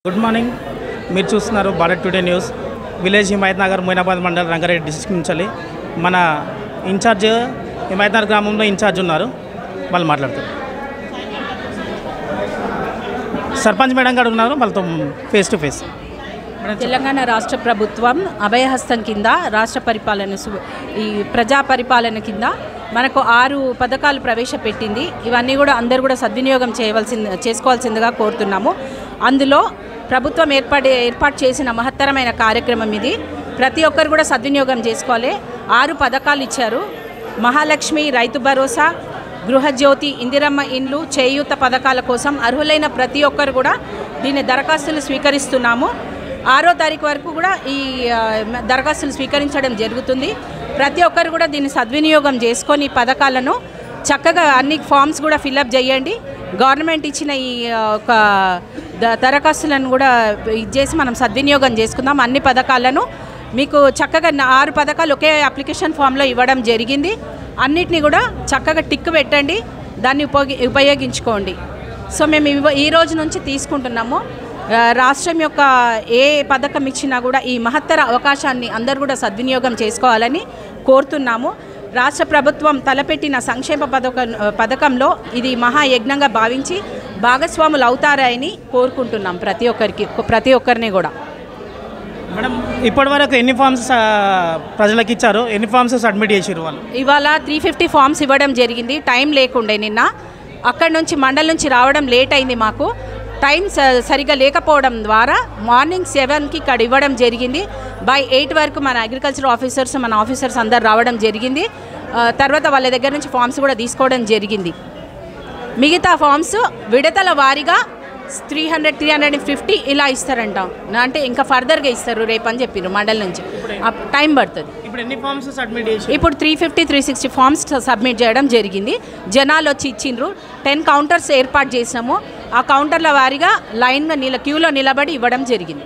Good morning. మీరు చూస్తున్నారు Bharat today news. Village Himayat Nagar Moinabad mandal Rangareddy district నుంచి మన ఇన్ఛార్జ్ హిమాయత్ నగర్ గ్రామంలో ఇన్ఛార్జ్ ఉన్నారు, వాళ్ళు మాట్లాడుతారు. సర్పంచ్ మేడం గారు ఉన్నారు, వాళ్ళతో ఫేస్ టు ఫేస్. తెలంగాణ రాష్ట్ర ప్రభుత్వం అభయహస్తం కింద రాష్ట్ర పరిపాలన ఈ ప్రజా పరిపాలన కింద మనకు 6 పథకాలు ప్రవేశపెట్టింది. ఇవన్నీ కూడా అందరూ కూడా సద్వినియోగం చేసుకోవాల్సిందిగా కోరుతున్నాము. అందులో ప్రభుత్వం ఏర్పాటు చేసిన మహత్తరమైన కార్యక్రమం ఇది. ప్రతి ఒక్కరు కూడా సద్వినియోగం చేసుకోవాలి. 6 పథకాలు ఇచ్చారు. మహాలక్ష్మి, రైతు భరోసా, గృహజ్యోతి, ఇందిరమ్మ ఇండ్లు, చేయూత పథకాల కోసం అర్హులైన ప్రతి ఒక్కరు కూడా దీని దరఖాస్తులు స్వీకరిస్తున్నాము. 6వ తారీఖు వరకు కూడా ఈ దరఖాస్తులు స్వీకరించడం జరుగుతుంది. ప్రతి ఒక్కరు కూడా దీన్ని సద్వినియోగం చేసుకొని ఈ పథకాలను చక్కగా అన్ని ఫామ్స్ కూడా ఫిల్అప్ చేయండి. గవర్నమెంట్ ఇచ్చిన ఈ ఒక దరఖాస్తులను కూడా ఇచ్చేసి మనం సద్వినియోగం చేసుకుందాం. అన్ని పథకాలను మీకు చక్కగా 6 పథకాలు ఒకే అప్లికేషన్ ఫామ్లో ఇవ్వడం జరిగింది. అన్నిటినీ కూడా చక్కగా టిక్ పెట్టండి, దాన్ని ఉపయోగించుకోండి. సో మేము ఈ రోజు నుంచి తీసుకుంటున్నాము. రాష్ట్రం యొక్క ఏ పథకం ఇచ్చినా కూడా ఈ మహత్తర అవకాశాన్ని అందరూ కూడా సద్వినియోగం చేసుకోవాలని కోరుతున్నాము. రాష్ట్ర ప్రభుత్వం తలపెట్టిన సంక్షేమ పథకంలో ఇది మహాయజ్ఞంగా భావించి భాగస్వాములు అవుతారని కోరుకుంటున్నాం ప్రతి ఒక్కరిని కూడా. మేడం, ఇప్పటి వరకు ఎన్ని ఫామ్స్ ప్రజలకు ఇచ్చారు, ఎన్ని ఫామ్స్ సబ్మిట్ చేసారు వాళ్ళు? ఇవాళ 350 ఫామ్స్ ఇవ్వడం జరిగింది. టైం లేకుండే నిన్న అక్కడి నుంచి మండలి నుంచి రావడం లేట్ అయింది. మాకు టైం సరిగా లేకపోవడం ద్వారా మార్నింగ్ 7కి ఇక్కడ ఇవ్వడం జరిగింది. బై 8 వరకు మన అగ్రికల్చర్ ఆఫీసర్స్, మన ఆఫీసర్స్ అందరు రావడం జరిగింది. తర్వాత వాళ్ళ దగ్గర నుంచి ఫామ్స్ కూడా తీసుకోవడం జరిగింది. మిగతా ఫామ్స్ విడతల వారీగా 300, 350 ఇలా ఇస్తారంట. అంటే ఇంకా ఫర్దర్గా ఇస్తారు రేపు అని చెప్పారు మండలి నుంచి. టైం పడుతుంది. ఇప్పుడు ఎన్ని ఫామ్స్ సబ్మిట్ చేసి? ఇప్పుడు 350, 360 ఫామ్స్ సబ్మిట్ చేయడం జరిగింది. జనాలు వచ్చి ఇచ్చిండ్రు. 10 కౌంటర్స్ ఏర్పాటు చేసినాము. ఆ కౌంటర్ల వారీగా లైన్గా క్యూలో నిలబడి ఇవ్వడం జరిగింది.